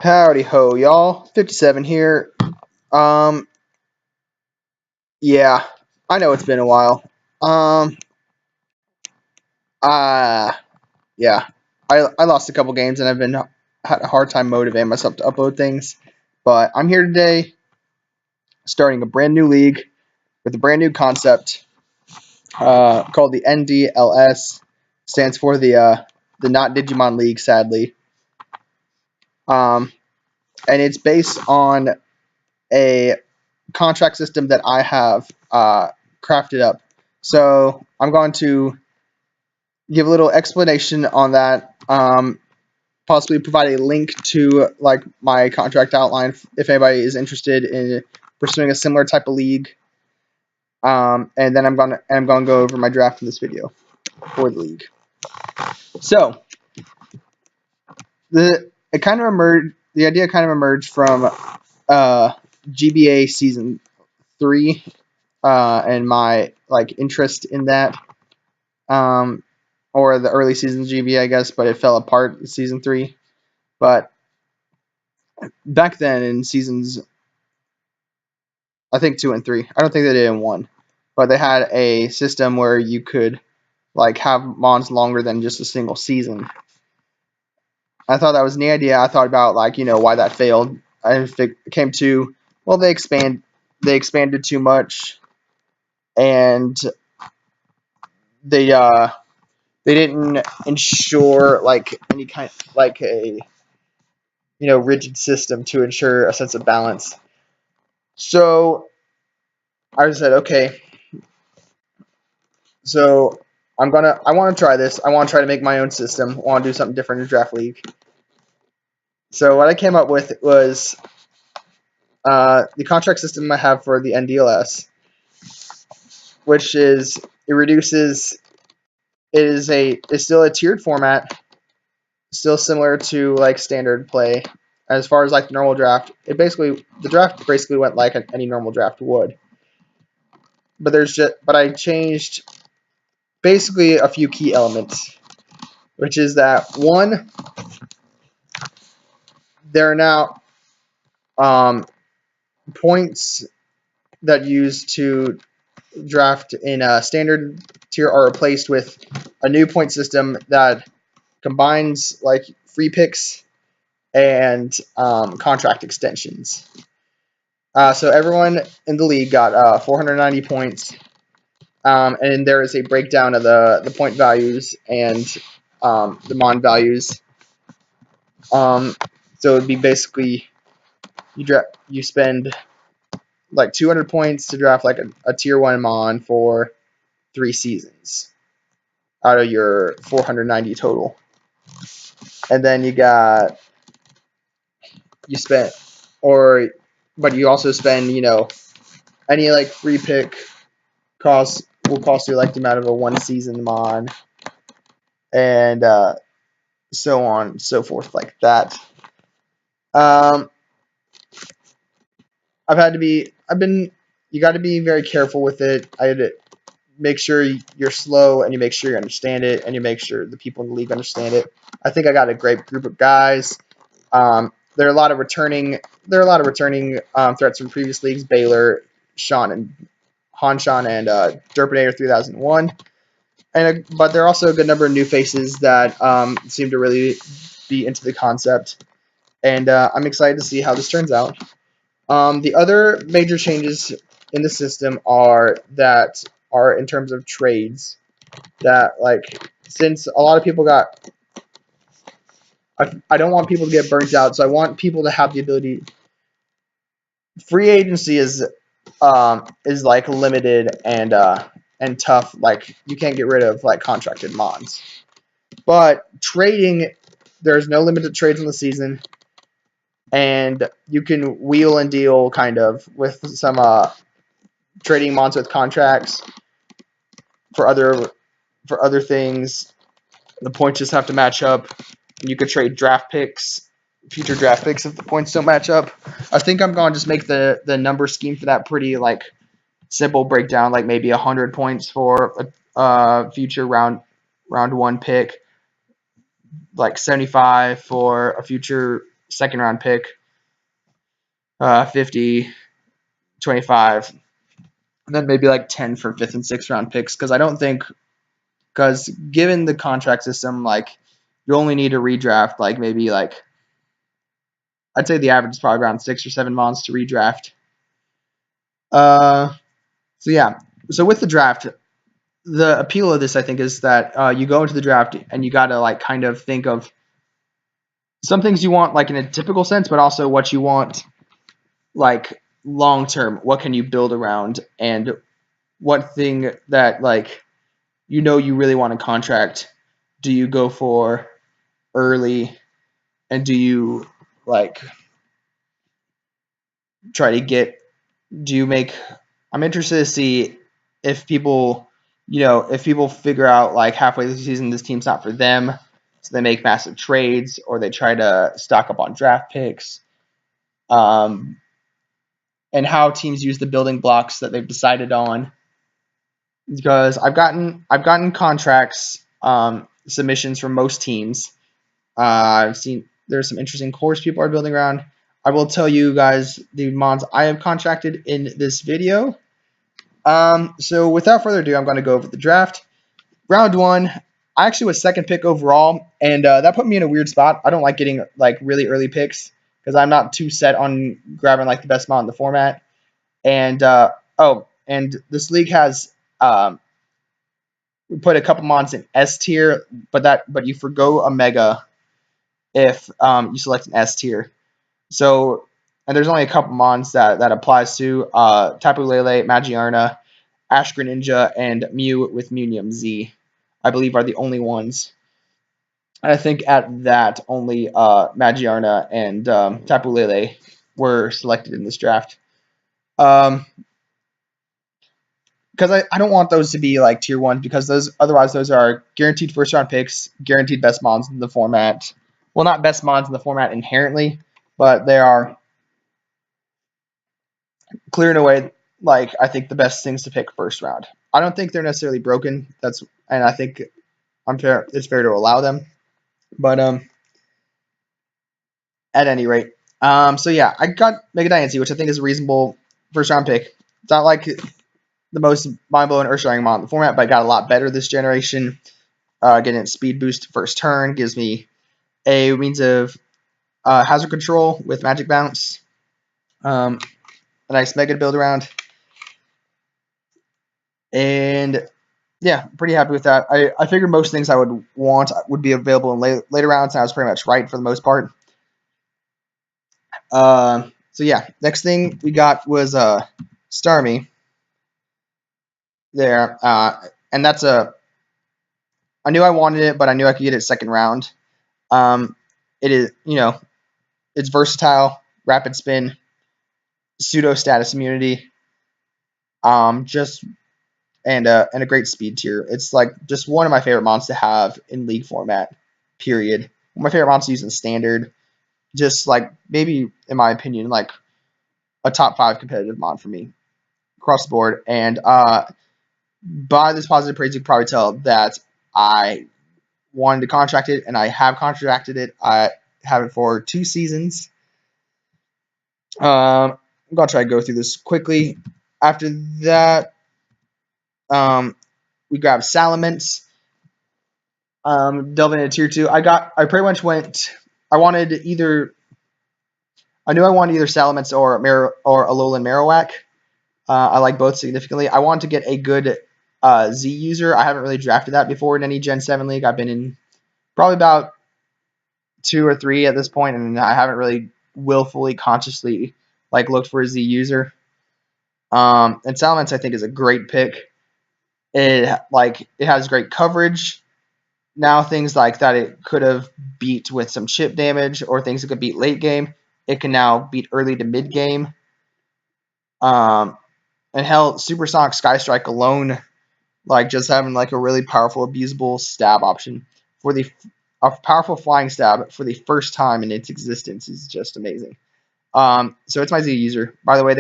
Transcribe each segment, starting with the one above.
Howdy ho, y'all. 57 here. Um, yeah, I know it's been a while. Um, uh, yeah, I lost a couple games and I've been had a hard time motivating myself to upload things. But I'm here today, starting a brand new league with a brand new concept, called the NDLS. Stands for the Not Digimon League, sadly. Um, and it's based on a contract system that I have crafted up. So I'm going to give a little explanation on that. Possibly provide a link to like my contract outline if anybody is interested in pursuing a similar type of league. And then I'm gonna go over my draft in this video for the league. So the idea kind of emerged from GBA season 3, and my like interest in that, or the early seasons GBA, I guess, but it fell apart in season 3. But back then in seasons, I think 2 and 3, I don't think they did in 1, but they had a system where you could like have mons longer than just a single season. I thought that was a neat idea. I thought about like why that failed. I came to, well, they expanded too much, and they didn't ensure like any kind like a rigid system to ensure a sense of balance. So I said, okay, so I want to try this. I want to try to make my own system. I want to do something different in Draft League. So what I came up with was the contract system I have for the NDLS, which is it's still a tiered format, still similar to like standard play. As far as like the normal draft, the draft basically went like any normal draft would. But I changed basically a few key elements, which is that one, there are now points that used to draft in a standard tier are replaced with a new point system that combines like free picks and contract extensions. So everyone in the league got 490 points, and there is a breakdown of the point values and the mon values. So it would be basically you spend like 200 points to draft like a tier 1 mon for 3 seasons out of your 490 total. And then but you also spend, any like free pick will cost you like the amount of a 1 season mon, and so on and so forth like that. You got to be very careful with it. I had to make sure you're slow, and you make sure you understand it, and you make sure the people in the league understand it. I think I got a great group of guys. There are a lot of returning threats from previous leagues: Baylor, Hanshan, and Derpinator 3001. But there are also a good number of new faces that seem to really be into the concept, and I'm excited to see how this turns out. The other major changes in the system are in terms of trades. That like since a lot of people I don't want people to get burnt out, so I want people to have the ability. Free agency is like limited and tough. Like you can't get rid of like contracted mons, but trading, there's no limited trades in the season, and you can wheel and deal kind of with some trading mons with contracts for other things. The points just have to match up. And you could trade future draft picks if the points don't match up. I think I'm going to just make the number scheme for that pretty like simple breakdown, like maybe 100 points for a future round 1 pick, like 75 for a future second round pick, 50, 25, and then maybe like 10 for fifth and sixth round picks. Because given the contract system, like you only need to redraft like maybe like I'd say the average is probably around 6 or 7 months to redraft. So yeah, so with the draft, the appeal of this I think is that you go into the draft and you got to like kind of think of some things you want like in a typical sense, but also what you want like long term. What can you build around, and what thing that like you really want a contract do you go for early, and do you like try to get do you make I'm interested to see if people if people figure out like halfway through the season this team's not for them, so they make massive trades or they try to stock up on draft picks, and how teams use the building blocks that they've decided on. Because I've gotten contracts submissions from most teams. I've seen there's some interesting cores people are building around. I will tell you guys the mods I have contracted in this video. So without further ado, I'm going to go over the draft. Round 1, I actually was second pick overall, and that put me in a weird spot. I don't like getting like really early picks because I'm not too set on grabbing like the best mod in the format. And and this league has we put a couple mods in S tier, but you forgo a mega if you select an S tier. So, and there's only a couple mons that applies to Tapu Lele, Magiarna, Ash Greninja, and Mew with Munium Z, I believe are the only ones. And I think at that only Magiarna and Tapu Lele were selected in this draft. Because I don't want those to be like tier 1, because those are guaranteed first round picks, guaranteed best mons in the format. Well, not best mons in the format inherently, but they are clear and away like I think the best things to pick first round. I don't think they're necessarily broken. And I think it's fair to allow them. But at any rate, so yeah, I got Mega Diancie, which I think is a reasonable first round pick. It's not like the most mind-blowing earth-shattering mod in the format, but I got a lot better this generation. Getting a speed boost first turn gives me a means of hazard control with magic bounce. A nice mega to build around. And yeah, pretty happy with that. I figured most things I would want would be available in later rounds, and I was pretty much right for the most part. So yeah, next thing we got was Starmie there. And that's I knew I wanted it, but I knew I could get it second round. It is, it's versatile, rapid spin, pseudo status immunity, just and a great speed tier. It's like just one of my favorite mons to have in league format. Period. One of my favorite mons to use in standard. Just like maybe, in my opinion, like a top 5 competitive mod for me across the board. And by this positive praise, you can probably tell that I wanted to contract it, and I have contracted it. I have it for 2 seasons. I'm gonna try to go through this quickly. After that, we grabbed Salamence. Delving into tier 2, I pretty much went. I knew I wanted either Salamence or Alolan Marowak. I like both significantly. I wanted to get a good Z user. I haven't really drafted that before in any Gen 7 league. I've been in probably about 2 or 3 at this point, and I haven't really willfully, consciously like looked for a Z user. And Salamence I think is a great pick. It has great coverage. Now things like that it could have beat with some chip damage, or things it could beat late game, it can now beat early to mid game. And hell, Supersonic Sky Strike alone, like just having like a really powerful abusable stab option for a powerful flying stab for the first time in its existence is just amazing. So it's my Z user. By the way,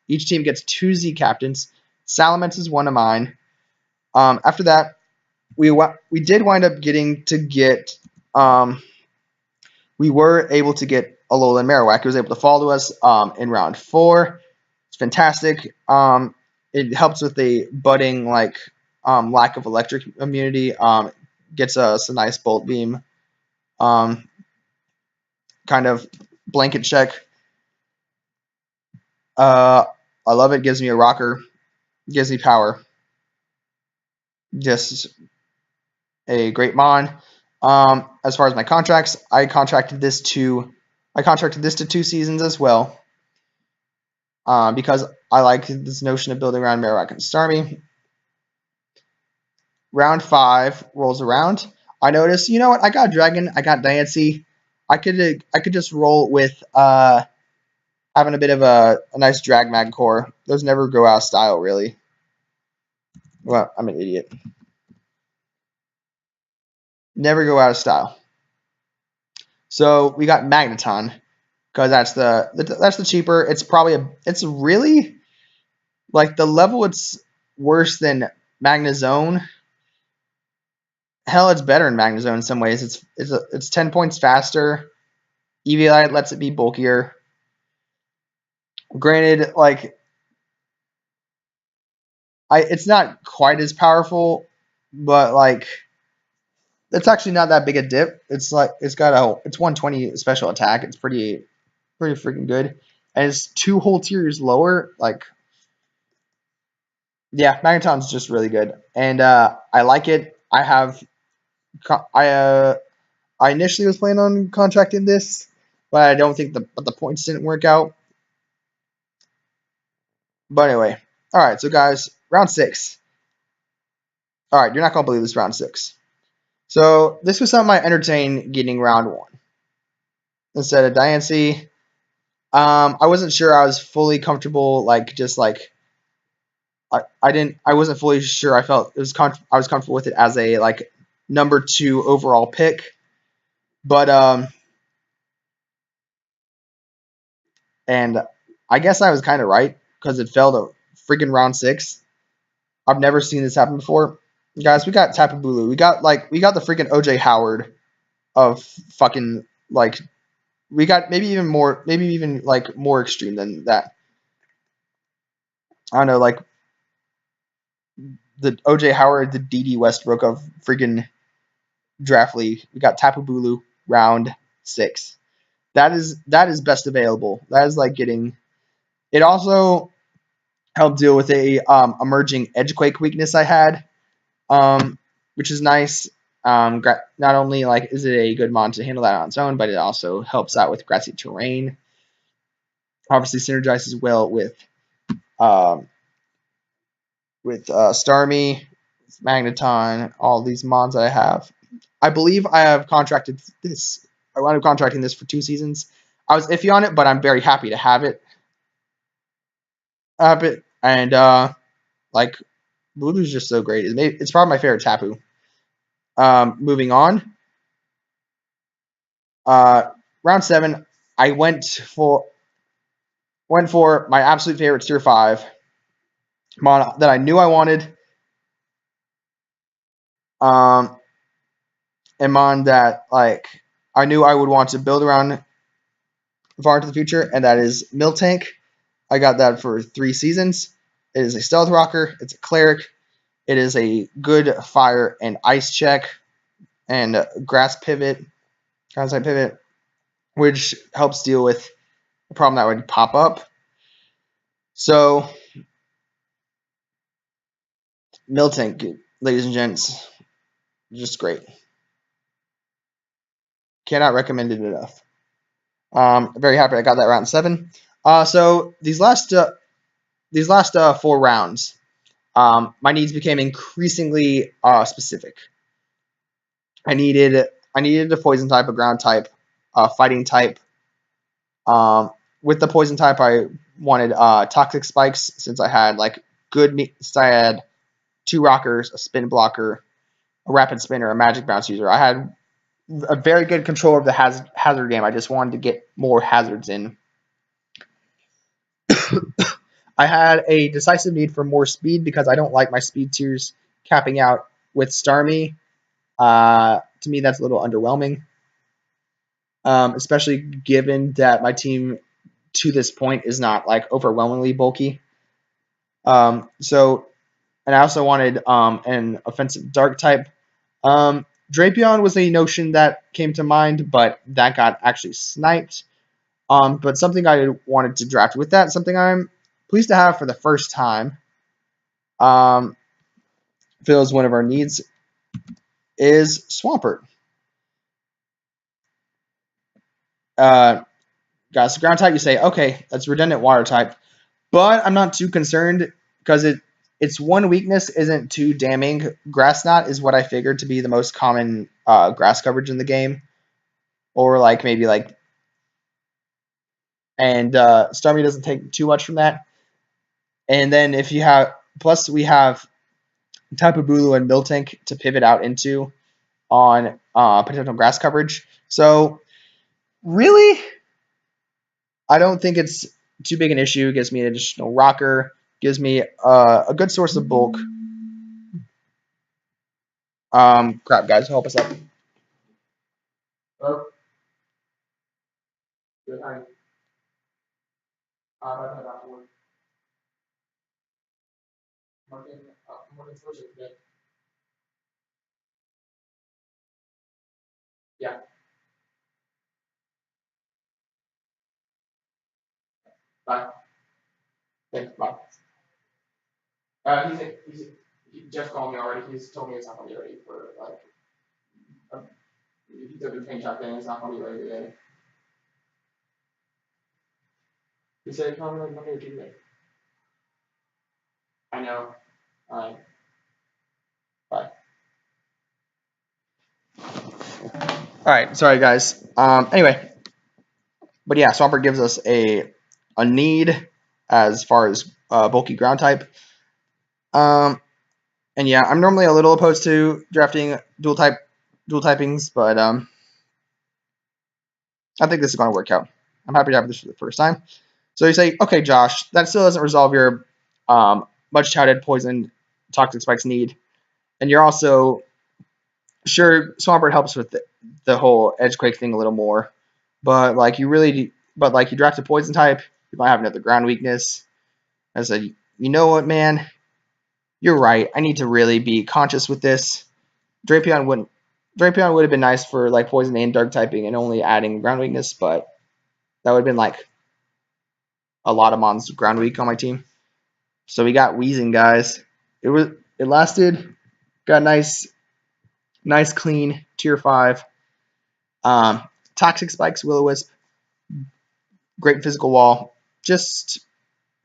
each team gets 2 Z captains. Salamence is one of mine. After that, we did wind up getting to get we were able to get Alolan Marowak. He was able to follow us in round 4. It's fantastic. It helps with the budding lack of electric immunity. Gets us a nice Bolt Beam kind of blanket check. I love it. Gives me a rocker. Gives me power. Just a great mon. As far as my contracts, I contracted this to 2 seasons as well. Because I like this notion of building around Marowak and Starmie. Round 5 rolls around. I notice, you know what? I got Dragon. I got Diancie. I could just roll with having a bit of a nice Drag Mag core. Those never go out of style, really. Well, I'm an idiot. Never go out of style. So we got Magneton because that's the cheaper. It's probably it's really like the level. It's worse than Magnezone. Hell, it's better than Magnezone in some ways. It's 10 points faster. Eviolite lets it be bulkier. Granted, it's not quite as powerful, but it's actually not that big a dip. It's 120 special attack. It's pretty freaking good. And it's 2 whole tiers lower. Yeah, Magneton's just really good. And I like it. I initially was planning on contracting this, but I don't think the points didn't work out. But anyway, all right. So guys, round 6. All right, you're not gonna believe this, round 6. So this was something I entertained getting round 1 instead of Diancie. I wasn't sure I was fully comfortable. I wasn't fully sure. I felt I was comfortable with it as a number 2 overall pick, but and I guess I was kind of right because it fell to freaking round 6. I've never seen this happen before, guys. We got Tapu Bulu. We got the freaking OJ Howard of fucking we got maybe even more extreme than that. I don't know, the OJ Howard, the DD Westbrook of freaking draft league. We got Tapu Bulu round 6. That is best available. That is getting. It also helped deal with a emerging Edgequake weakness I had, which is nice. Not only is it a good mon to handle that on its own, but it also helps out with grassy terrain. Obviously, synergizes well with Starmie, Magneton, all these mons that I have. I believe I have contracted this. I wound up contracting this for 2 seasons. I was iffy on it, but I'm very happy to have it. And Blue's just so great. It's probably my favorite Tapu. Moving on. Round 7, I went for my absolute favorite tier 5 mon that I knew I wanted. And mon that I knew I would want to build around far into the future, and that is Miltank. I got that for 3 seasons. It is a stealth rocker. It's a cleric. It is a good fire and ice check and grass type pivot, which helps deal with the problem that would pop up. So Miltank, ladies and gents, just great. Cannot recommend it enough. Very happy I got that round 7. So these last 4 rounds, my needs became increasingly specific. I needed a poison type, a ground type, a fighting type. With the poison type, I wanted toxic spikes since I had I had 2 rockers, a spin blocker, a rapid spinner, a magic bounce user. I had a very good control of the hazard game. I just wanted to get more hazards in. I had a decisive need for more speed because I don't like my speed tiers capping out with Starmie. To me, that's a little underwhelming. especially given that my team to this point is not like overwhelmingly bulky. And I also wanted an offensive dark type. Drapion was a notion that came to mind, but that got actually sniped. But something I wanted to draft with that, something I'm pleased to have for the first time, fills one of our needs, is Swampert. Guys, ground type, you say, okay, that's redundant water type. But I'm not too concerned because its one weakness isn't too damning. Grass Knot is what I figured to be the most common grass coverage in the game. Or like maybe like, and Starmie doesn't take too much from that. And then if you have, plus we have Tapu Bulu and Miltank to pivot out into on potential grass coverage. So really, I don't think it's too big an issue. It gives me an additional rocker, gives me a good source of bulk. Crap, guys, help us out. Oh. Good, hi. Yeah. Bye. Thanks. Bye. Jeff called me already. He's told me it's not gonna be ready for like. He took a paint shot thing. It's not gonna be ready today. He said it's probably like Monday or Tuesday. I know. All right. Bye. All right. Sorry, guys. Anyway, but yeah, Swampert gives us a need as far as bulky ground type. And yeah, I'm normally a little opposed to drafting dual typings, but I think this is going to work out. I'm happy to have this for the first time. So you say, okay, Josh, that still doesn't resolve your much touted poison toxic spikes need, and you're also sure Swampert helps with the whole Edgequake thing a little more, but like you draft a poison type, you might have another ground weakness. I said, you know what, man, you're right. I need to really be conscious with this. Drapion would have been nice for like poison and dark typing and only adding ground weakness, but that would have been like a lot of mons ground weak on my team. So we got Wheezing, guys. It lasted, got nice clean tier 5. Toxic spikes, Will-O-Wisp, great physical wall, just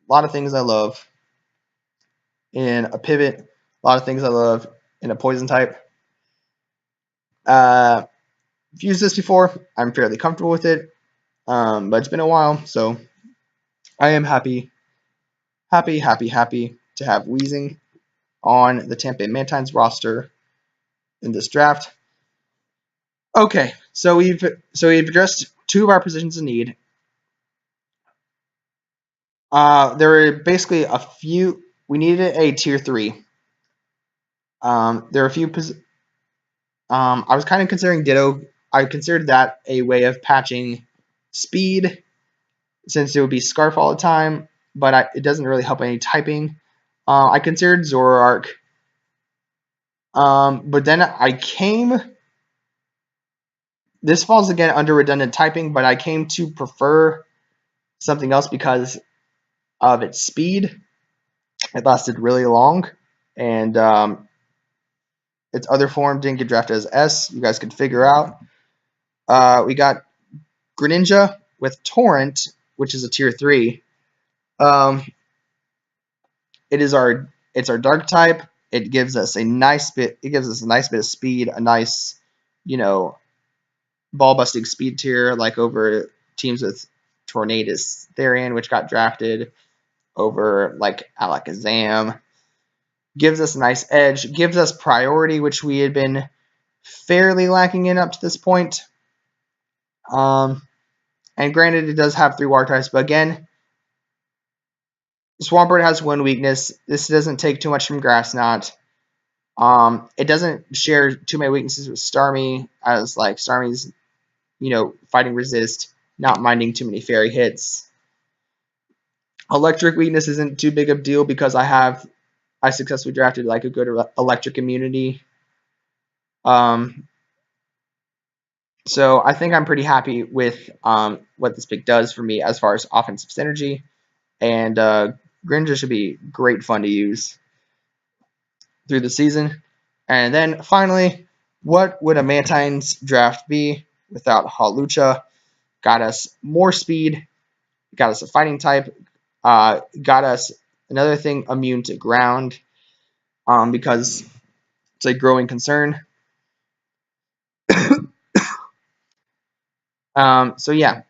a lot of things I love in a pivot, a lot of things I love in a poison type. I've used this before. I'm fairly comfortable with it, but it's been a while, so I am happy to have Wheezing on the Tampa Bay Mantines roster in this draft. Okay, so we've addressed 2 of our positions in need. There were basically a few. We needed a tier 3. There are a few. I was kind of considering Ditto. I considered that a way of patching speed, since it would be Scarf all the time, but it doesn't really help any typing. I considered Zoroark, but then I came. This falls again under redundant typing, but I came to prefer something else because of its speed. It lasted really long, and its other form didn't get drafted as S. You guys can figure out. We got Greninja with Torrent, which is a tier 3. It's our dark type. It gives us a nice bit. It gives us a nice bit of speed, a nice, ball busting speed tier, like over teams with Tornadus Therian, which got drafted over like Alakazam. Gives us a nice edge. Gives us priority, which we had been fairly lacking in up to this point. And granted, it does have 3 water types, but again, Swampert has one weakness. This doesn't take too much from Grass Knot. It doesn't share too many weaknesses with Starmie, as like Starmie's, fighting resist, not minding too many fairy hits. Electric weakness isn't too big of a deal because I successfully drafted like a good electric immunity. So I think I'm pretty happy with what this pick does for me as far as offensive synergy, and Greninja should be great fun to use through the season. And then finally, what would a Mantine's draft be without Hawlucha? Got us more speed, got us a fighting type, got us another thing immune to ground, because it's a growing concern. So yeah,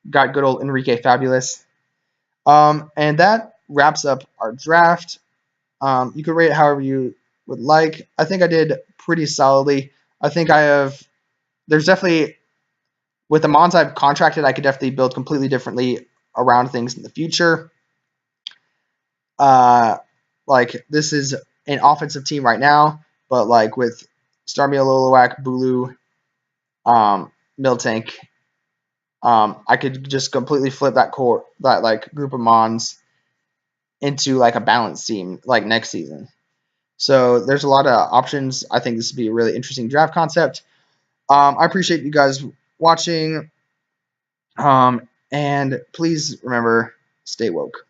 got good old Enrique Fabulous. And that wraps up our draft. You could rate it however you would like. I think I did pretty solidly. I think there's definitely, with the mons I've contracted, I could definitely build completely differently around things in the future. Like this is an offensive team right now, but like with Starmie, Lilowak, Bulu, Miltank, I could just completely flip that like group of mons into like a balanced team like next season. So there's a lot of options. I think this would be a really interesting draft concept. I appreciate you guys watching. And please remember, stay woke.